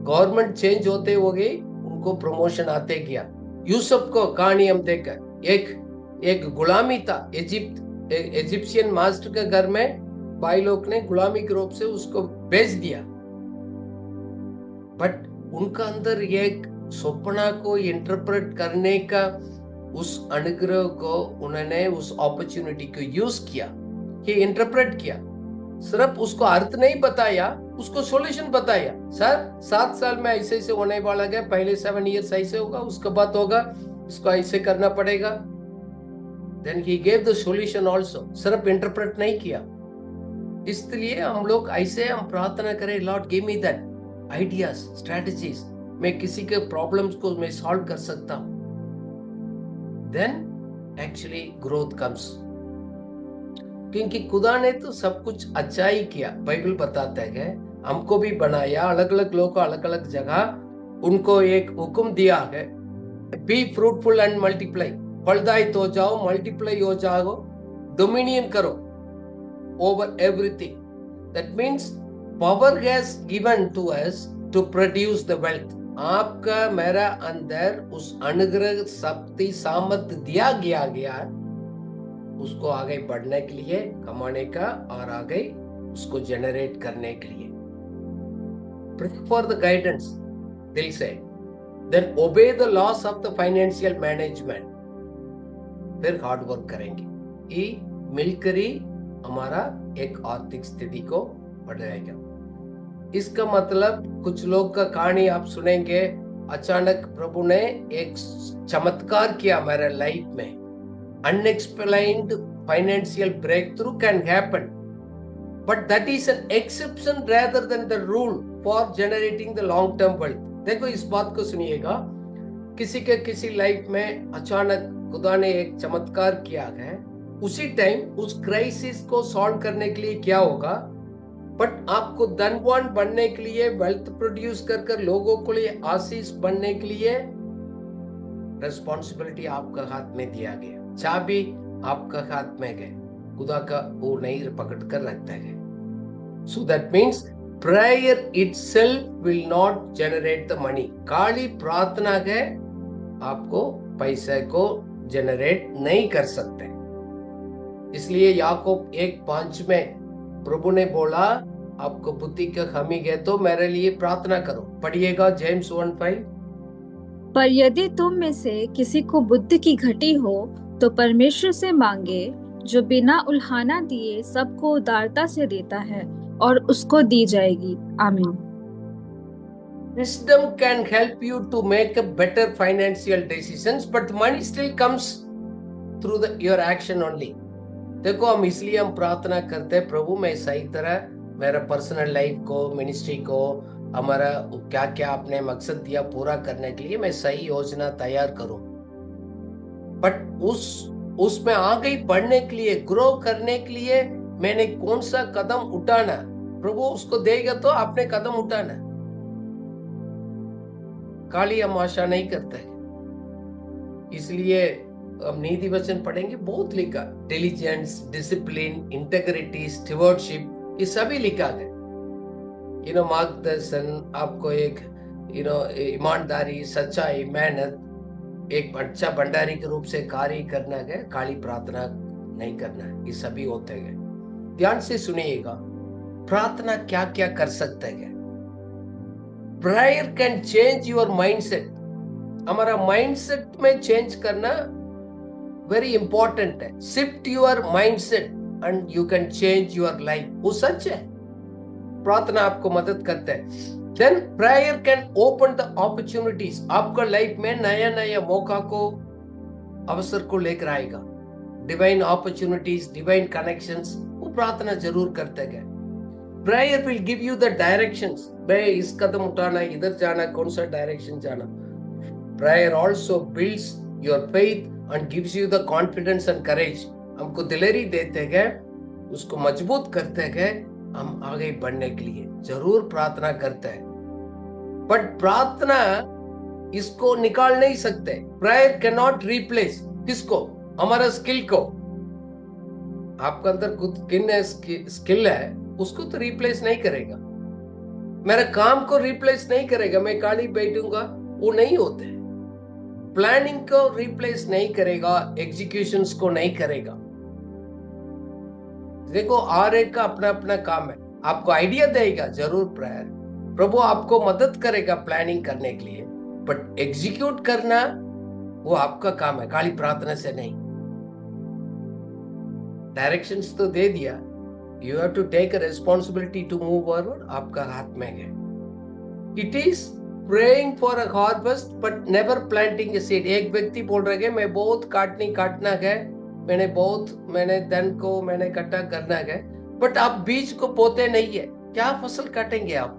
गवर्नमेंट चेंज होते हुए उनको प्रमोशन आते गया। यूसुफ को कहानी हम देखा, एक गुलामी था, इजिप्शियन मास्टर के घर में भाई लोग ने गुलामी के रूप से उसको बेच दिया, बट उनका अंदर एक सपना को इंटरप्रेट करने का उस अनुग्रह को उन्होंने उस अपॉर्चुनिटी को यूज किया कि इंटरप्रेट किया। सिर्फ उसको अर्थ नहीं बताया, उसको सॉल्यूशन बताया। सर 7 साल में ऐसे ऐसे होने वाला है, पहले 7 इयर्स ऐसे होगा, उसके बाद होगा, इसको ऐसे करना पड़ेगा। Then he gave the solution also, सिर्फ इंटरप्रेट नहीं किया। इसलिए हम लोग ऐसे हम प्रार्थना करें, Lord give me that ideas, strategies, मैं किसी के प्रॉब्लम्स को मैं सॉल्व कर सकता हूं। देन एक्चुअली ग्रोथ कम्स, क्योंकि खुदा ने तो सब कुछ अच्छा ही किया। बाइबल बताता है हमको भी बनाया, अलग अलग लोगों को अलग अलग जगह उनको एक हुक्म दिया है, बी फ्रूटफुल एंड मल्टीप्लाई, फलदायित हो जाओ, मल्टीप्लाई हो जाओ, डोमिनियन करो over everything. That means power has given to us to produce the wealth. आपका मेरा अंदर उस अनुग्रह शक्ति सामर्थ्य दिया गया उसको आगे बढ़ने के लिए, कमाने का, और आगे उसको जनरेट करने के लिए। Pray for the guidance, दिल से, then obey the laws of the financial management, फिर हार्ड वर्क करेंगे। ये मिलकर ही हमारा एक आर्थिक स्थिति को बढ़ाएगा। इसका मतलब कुछ लोग का कहानी आप सुनेंगे, अचानक प्रभु ने एक चमत्कार किया मेरे लाइफ में। Unexplained financial breakthrough can happen, but that is an exception rather than the rule for generating the long term wealth. देखो इस बात को सुनिएगा, किसी लाइफ में अचानक खुदा ने एक चमत्कार किया है, उसी टाइम उस क्राइसिस को सॉल्व करने के लिए क्या होगा, बट आपको धनवान बनने के लिए, वेल्थ प्रोड्यूस कर लोगों के लिए आशीष बनने के लिए रिस्पॉन्सिबिलिटी आपका हाथ में दिया गया, चाबी आपका हाथ में गए, खुदा का वो नहीं पकड़ कर रखता है। So that means prayer itself will not generate the money. खाली प्रार्थना है आपको पैसे को जनरेट नहीं कर सकते। इसलिए याकूब 1:5 में प्रभु ने बोला, आपको बुद्धि की कमी है तो मेरे लिए प्रार्थना करो। पढ़िएगा जेम्स 1:5। पर यदि तुम में से किसी को बुद्धि की घटी हो तो परमेश्वर से मांगे, जो बिना उल्हाना दिए सबको उदारता से देता है, और उसको दी जाएगी। आमीन। Wisdom can help you to make a better financial decisions, but money still comes through your action only. देखो हम इसलिए हम प्रार्थना करते हैं, प्रभु मैं सही तरह मेरा पर्सनल लाइफ को, मिनिस्ट्री को, हमारा क्या क्या आपने मकसद दिया पूरा करने के लिए मैं सही योजना तैयार करूं। बट उसमें आगे बढ़ने के लिए, ग्रो करने के लिए मैंने कौन सा कदम उठाना, प्रभु उसको देगा तो आपने कदम उठाना। खाली हम आशा नहीं करते, इसलिए हम नीति वचन पढ़ेंगे, बहुत लिखा, डिलीजेंस, डिसिप्लिन, इंटेग्रिटी, स्टीवर्डशिप, ये सभी लिखा है। मार्गदर्शन, आपको एक ईमानदारी, सच्चाई, मेहनत, एक अच्छा भंडारी के रूप से कार्य करना है, खाली प्रार्थना नहीं करना है, ये सभी होते हैं। ध्यान से सुनिएगा, प्रार्थना क्या क्या कर सकते हैं। Prayer can change your mindset. हमारा माइंडसेट में चेंज करना वेरी इंपॉर्टेंट है। Shift your mindset and you can change your life. वो सच है, प्रार्थना आपको मदद करता है। Then prayer can open the opportunities. आपका लाइफ में नया नया मौका को, अवसर को लेकर आएगा। डिवाइन अपॉर्चुनिटीज, डिवाइन कनेक्शंस, वो प्रार्थना जरूर करते हैं। Prayer will give you the directions. मैं इस कदम उठाना, इधर जाना, कौन सा डायरेक्शन जाना। prayer also builds your faith and gives you the confidence and courage. हमको दिलेरी देते हैं, उसको मजबूत करते हैं, हम आगे बढ़ने के लिए जरूर प्रार्थना करते हैं। बट प्रार्थना इसको निकाल नहीं सकते। प्रेयर कैन नॉट रिप्लेस किसको? हमारा स्किल को। आपके अंदर कुछ स्किल है, उसको तो रिप्लेस नहीं करेगा। मेरे काम को रिप्लेस नहीं करेगा। मैं खाली बैठूंगा, वो नहीं होते। प्लानिंग को रिप्लेस नहीं करेगा, एग्जीक्यूशंस को नहीं करेगा। देखो, हर एक का अपना अपना काम है। आपको आइडिया देगा जरूर प्रेयर, प्रभु आपको मदद करेगा प्लानिंग करने के लिए, बट एग्जीक्यूट करना वो आपका काम है, खाली प्रार्थना से नहीं। डायरेक्शंस तो दे दिया, you have to take a responsibility to move forward, आपका हाथ में है। It is praying for a harvest but never planting a seed। एक व्यक्ति बोल रहे हैं मैं बहुत काटना है, मैंने धन को मैंने इकट्ठा करना है, बट आप बीज को बोते नहीं है, क्या फसल काटेंगे आप?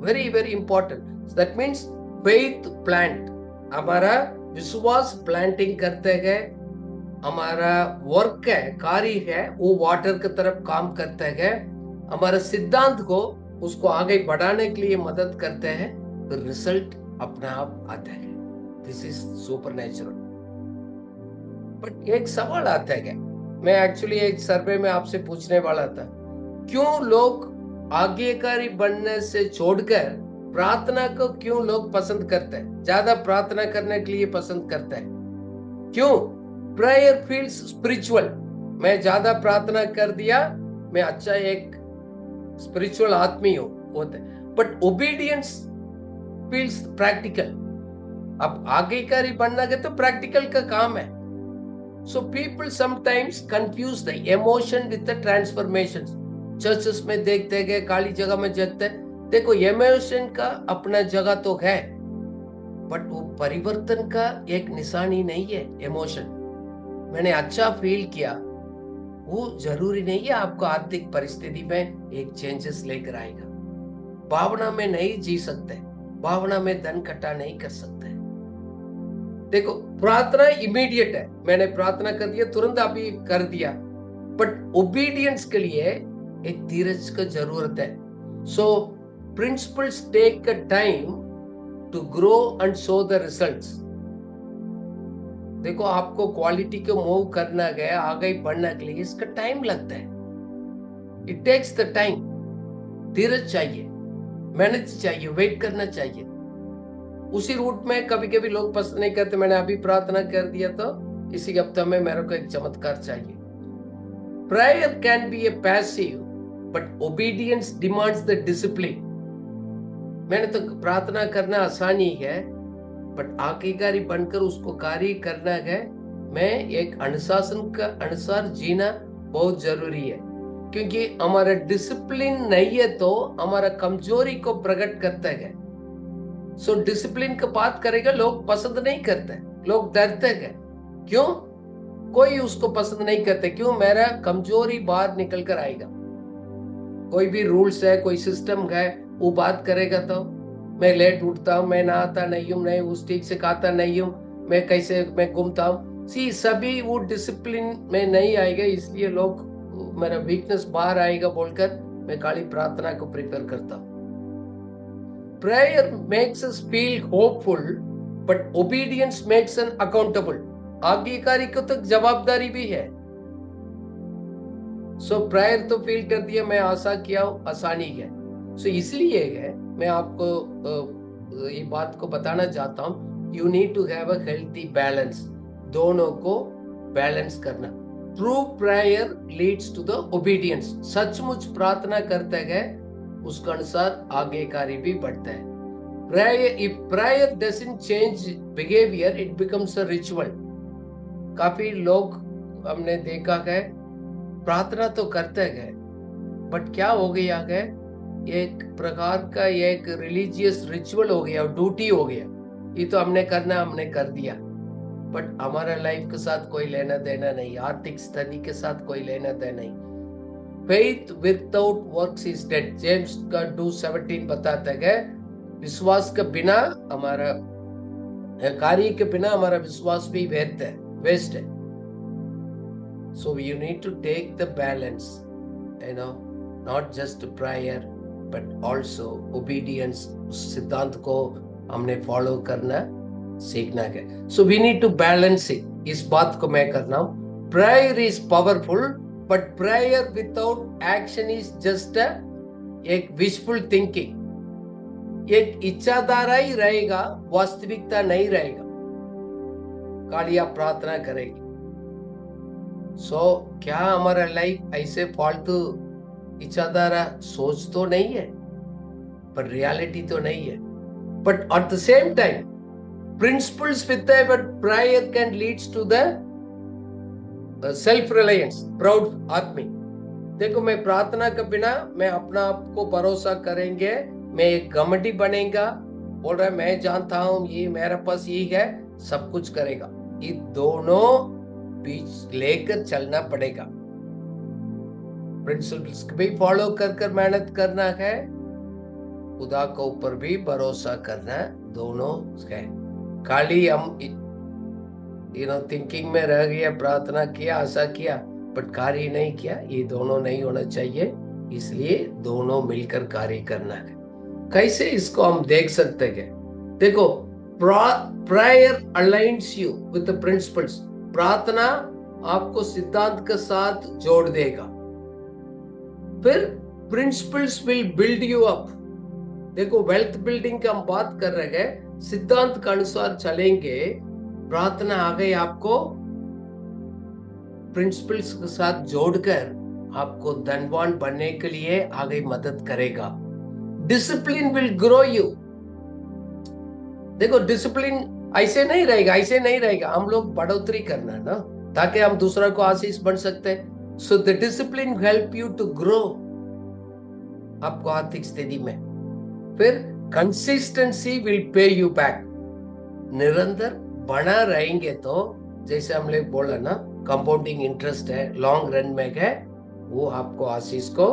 Very very important. That means faith plant, हमारा विश्वास प्लांटिंग करते हैं, हमारा वर्क है, कार्य है, वो वाटर की तरफ काम करते हैं, हमारा सिद्धांत को उसको आगे बढ़ाने के लिए मदद करते हैं, तो रिजल्ट अपने आप आता है। This is supernatural. बट एक सवाल आता है, मैं एक्चुअली एक सर्वे में आपसे पूछने वाला था, क्यों लोग आज्ञाकारी बनने से छोड़कर प्रार्थना को क्यों लोग पसंद करते हैं, ज्यादा प्रार्थना करने के लिए पसंद करते हैं? क्यों? Prayer feels spiritual. मैं ज्यादा प्रार्थना कर दिया, मैं अच्छा एक स्पिरिचुअल आदमी होते, बट ओबीडियंस फील्स प्रैक्टिकल। अब आज्ञाकारी बनना है तो प्रैक्टिकल का काम है। So people sometimes confuse the emotion with the transformation. Churches में देखते हैं, काली जगह में जाते हैं, देखो इमोशन का अपना जगह तो है, बट वो परिवर्तन का एक निशानी नहीं है। इमोशन मैंने अच्छा फील किया, वो जरूरी नहीं है आपको आर्थिक परिस्थिति में एक चेंजेस लेकर आएगा। भावना में नहीं जी सकते, भावना में धन इकट्ठा नहीं कर सकते। देखो, प्रार्थना इमीडिएट है, मैंने प्रार्थना कर दिया, तुरंत अभी कर दिया, बट ओबीडियंस के लिए एक धीरज की जरूरत है। So principles take a time to grow and show the results. देखो, आपको क्वालिटी को मूव करना गया, आगे बढ़ने के लिए इसका टाइम लगता है। It takes the time. धीरज चाहिए, मेहनत चाहिए, वेट करना चाहिए। उसी रूट में कभी कभी लोग पसंद नहीं करते, मैंने अभी प्रार्थना कर दिया तो इसी हफ्ते में मेरे को एक चमत्कार चाहिए। Prayer can be A passive but obedience demands the discipline. मैंने तो प्रार्थना करना आसानी है, बट आज्ञाकारी बनकर उसको कार्य करना है। मैं एक अनुशासन का अनुसार जीना बहुत जरूरी है, क्योंकि हमारा डिसिप्लिन नहीं है तो हमारा कमजोरी को प्रकट करता है। सो डिसिप्लिन का बात करेगा, लोग पसंद नहीं करते, लोग डरते हैं। क्यों? कोई उसको पसंद नहीं करते, क्यों? मेरा कमजोरी बाहर निकल कर आएगा। कोई भी रूल्स है, कोई सिस्टम है, वो बात करेगा तो मैं लेट उठता हूँ, मैं नहाता नहीं हूँ, मैं उस ठीक से खाता नहीं हूँ, मैं घूमता हूँ, सभी वो डिसिप्लिन में नहीं आएगा, इसलिए लोग मेरा वीकनेस बाहर आएगा बोलकर मैं खाली प्रार्थना को प्रिपेयर करता हूँ। Prayer makes us feel hopeful but obedience makes us accountable. आज्ञाकारी को तो जवाबदारी भी है। सो प्रेयर तो फील कर दिया, मैं आशा किया हूं, आसानी है। सो इसलिए है मैं आपको ये बात को बताना चाहता हूं, you need to have a healthy balance. दोनों को बैलेंस करना। True prayer leads to the obedience. सचमुच प्रार्थना करते हैं, उसके अनुसार आज्ञाकारी भी बढ़ता है। If prayer doesn't change behavior, it becomes a ritual. काफी लोग हमने देखा है, प्रार्थना तो करते हैं, बट क्या हो गया है, एक प्रकार का एक रिलीजियस रिचुअल हो गया, ड्यूटी हो गया। ये तो हमने करना, हमने कर दिया, बट हमारा लाइफ के साथ कोई लेना देना नहीं, आर्थिक स्थिति के साथ कोई लेना देना नहीं। Faith without works is dead. James का 2:17 बताता है विश्वास के बिना हमारा कार्य के बिना हमारा विश्वास भी वेस्ट है. So you need to take the balance, not just prayer but also obedience. उस सिद्धांत को हमने फॉलो करना सीखना है. So we need to balance it. इस बात को मैं करना हूँ. Prayer is powerful, but prayer without action is just एक wishful thinking. एक इच्छाधारा ही रहेगा, वास्तविकता नहीं रहेगा. कालिया प्रार्थना करेगी. क्या हमारा लाइफ ऐसे फालतू इच्छाधारा सोच तो नहीं है, पर रियलिटी तो नहीं है. But at the same time principles with prayer can leads to the self reliance, proud आदमी. देखो, मैं प्रार्थना के बिना मैं अपना आप को भरोसा करेंगे, मैं एक घमंडी बनेगा, बोल रहा है मैं जानता हूं, ये मेरे पास यही है, सब कुछ करेगा. ये दोनों बीच लेकर चलना पड़ेगा. प्रिंसिपल्स को भी फॉलो कर मेहनत करना है, खुदा के ऊपर भी भरोसा करना, दोनों है. खाली हम थिंकिंग में रह गया, प्रार्थना किया, आशा किया, बट कार्य नहीं किया, ये दोनों नहीं होना चाहिए. इसलिए दोनों मिलकर कार्य करना है. कैसे इसको हम देख सकते हैं? देखो, prayer aligns you with the principles. प्रार्थना आपको सिद्धांत के साथ जोड़ देगा. फिर principles will build you up. देखो, वेल्थ बिल्डिंग की हम बात कर रहे हैं, सिद्धांत के अनुसार चलेंगे, प्रार्थना आ गई आपको प्रिंसिपल्स के साथ जोड़कर आपको धनवान बनने के लिए आगे मदद करेगा. Discipline will grow you. देखो, डिसिप्लिन ऐसे नहीं रहेगा. हम लोग बढ़ोतरी करना ना, ताकि हम दूसरा को आशीष बन सकते हैं. So the discipline help you to grow आपको आर्थिक स्थिति में. फिर consistency will pay you back. निरंतर बना रहेंगे तो, जैसे हमने बोला ना, कंपाउंडिंग इंटरेस्ट है, लॉन्ग रन में है, वो आपको आशीष को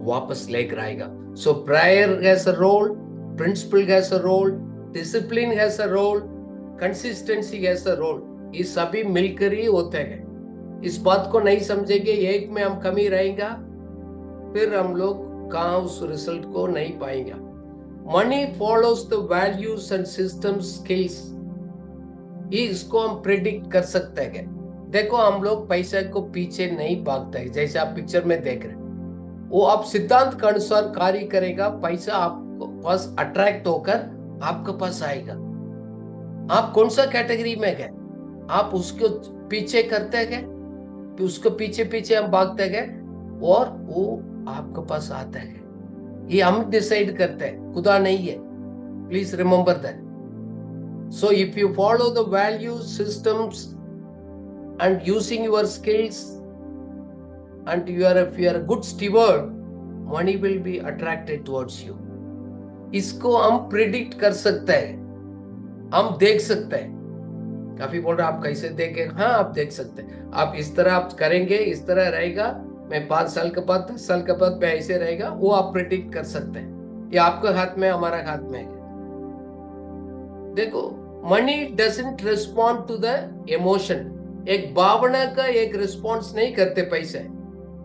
वापस लेकर आएगा. So prayer has a role, principle has a role, discipline has a role, consistency has a role. ये सभी मिलकर ही होते हैं. इस बात को नहीं समझेंगे, एक में हम कमी रहेगा, फिर हम लोग कहाँ उस रिजल्ट को नहीं पाएंगे. Money follows the values and system skills. इसको हम प्रेडिक्ट कर सकते हैं. देखो, हम लोग पैसे को पीछे नहीं भागते हैं, जैसे आप पिक्चर में देख रहे हैं. वो आप सिद्धांत के अनुसार कार्य करेगा, पैसा आपको पास अट्रैक्ट होकर आपके पास आएगा. आप कौन सा कैटेगरी में गए? आप उसको पीछे करते गए, उसको पीछे पीछे हम भागते गए, और वो आपके पास आता है. ये हम डिसाइड करते हैं, खुदा नहीं है. Please remember that. So if you follow the values, systems and using your skills, and if you are a good steward, money will be attracted towards you. इसको हम प्रिडिक्ट कर सकते हैं, हम देख सकते हैं. काफी बोल रहे आप कैसे देखें? हाँ, आप देख सकते हैं. आप इस तरह आप करेंगे, इस तरह रहेगा, मैं 5 साल के बाद 10 साल के बाद मैं ऐसे रहेगा, वो आप प्रिडिक्ट कर सकते हैं. ये आपके हाथ में, हमारा हाथ में है. देखो, money doesn't respond to the emotion. एक भावना का एक रिस्पॉन्स नहीं करते पैसे,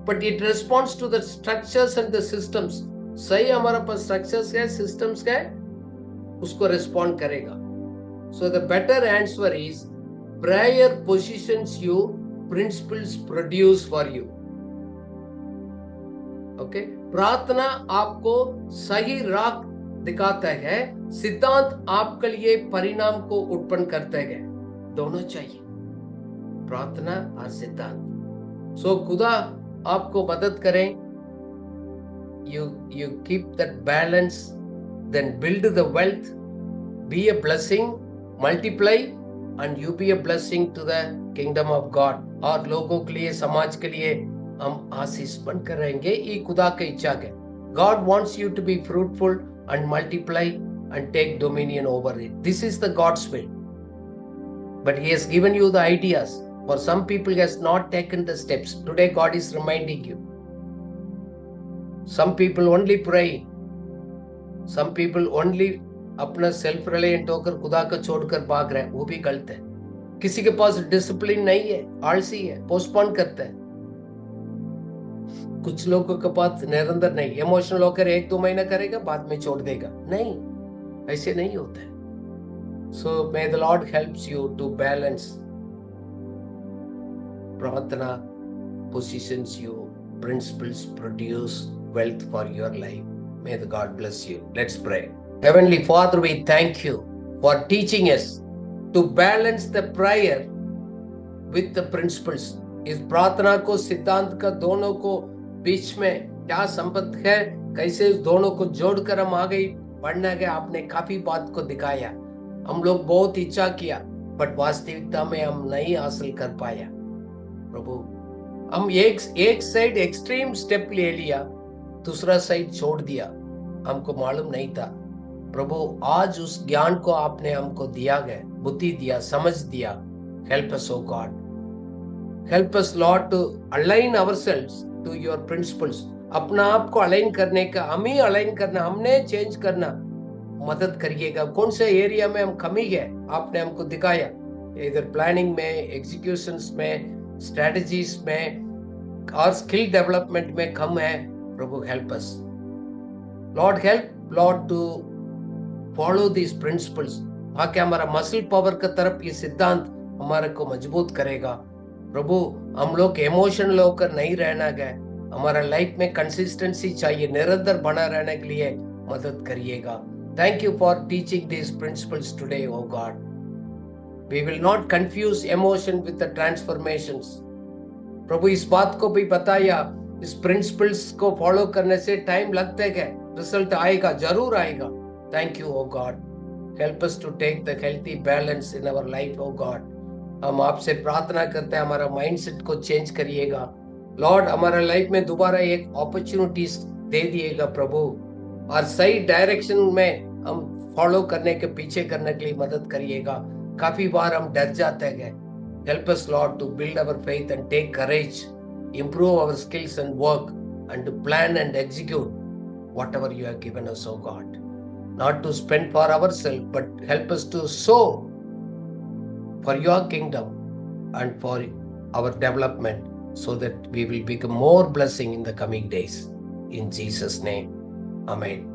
but it responds to the structures and the systems. सही हमारा पास स्ट्रक्चर्स है, सिस्टम्स है, उसको रिस्पॉन्ड करेगा. So the better answer is prayer positions you, principles produce for you. Okay, प्रार्थना आपको सही राह दिखाता है, सिद्धांत आपके लिए परिणाम को उत्पन्न करते हैं. दोनों चाहिए, प्रार्थना और सिद्धांत. सो खुदा आपको मदद करें. You keep that balance, then build the wealth, be a blessing, multiply, and you be a blessing to the kingdom of God. और लोगों के लिए, समाज के लिए हम आशीष बनकर रहेंगे. ये खुदा की इच्छा है. God wants you to be fruitful and multiply and take dominion over it. This is the God's will. But He has given you the ideas. For some people, He has not taken the steps. Today, God is reminding you. Some people only pray. Some people only अपना self reliant होकर खुदा को छोड़कर भाग रहे हैं, वो भी गलत है। किसी के पास डिसिप्लिन नहीं है, आलसी है, पोस्टपोन करता है। कुछ लोगों के पास निरंतर नहीं, इमोशनल होकर 1-2 महीना करेगा, बाद में छोड़ देगा। नहीं, ऐसे नहीं होता है। So may the Lord helps you to balance. प्रार्थना positions you, principles produce wealth for your life. May the God bless you. Let's pray. Heavenly Father, we thank you for teaching us to balance the prayer with the principles. इस प्रार्थना को, सिद्धांत का दोनों को बीच में क्या संबंध है, कैसे इस दोनों को जोड़कर हम आगे बढ़ना गया, आपने काफी बात को दिखाया। हम लोग बहुत इच्छा किया, बट वास्तविकता में हम नहीं हासिल कर पाया। प्रभु, हम एक साइड एक्सट्रीम स्टेप ले लिया, दूसरा साइड छोड़ दिया, हमको मालूम नहीं था। प्रभु, आज उस ज्ञान को आपने हमको दिया गया, बुद्धि दिया, समझ दिया। Help us O God, help us Lord to align ourselves to your principles. अपना आप को अलाइन करने का, हम ही अलाइन करना, हमने चेंज करना मदद करिएगा। कौन से एरिया में हम कमी है, आपने हमको दिखाया, इधर प्लानिंग में, एग्जीक्यूशंस में, स्ट्रेटजीज में और स्किल डेवलपमेंट में कम है। प्रभु, help us Lord, help Lord to follow this principles, ताकि हमारा मसल पावर की तरफ ये सिद्धांत हमारे को मजबूत करेगा। प्रभु, हम लोग इमोशनल होकर नहीं रहना गए, हमारा लाइफ में कंसिस्टेंसी चाहिए, निरंतर बना रहने के लिए मदद करिएगा। Thank you for teaching this principles today O God. We will not confuse emotion with the transformations. प्रभु, इस बात को भी बताया, इस प्रिंसिपल्स को फॉलो करने से टाइम लगता है, रिजल्ट आएगा, जरूर आएगा। Thank you O God, help us to take the healthy balance in our life O God. हम आपसे प्रार्थना करते हैं, हमारा माइंडसेट को चेंज करिएगा लॉर्ड, हमारा लाइफ में दोबारा एक अपॉर्चुनिटीज दे दिएगा प्रभु, और सही डायरेक्शन में हम फॉलो करने के, पीछे करने के लिए मदद करिएगा। काफी बार हम डर जाते हैं। Help us Lord to build our faith and take courage, improve our skills and work, and to plan and execute whatever you have given us, oh God. Not to spend for ourselves, but help us to sow for your kingdom and for our development, so that we will become more blessing in the coming days. In Jesus' name, Amen.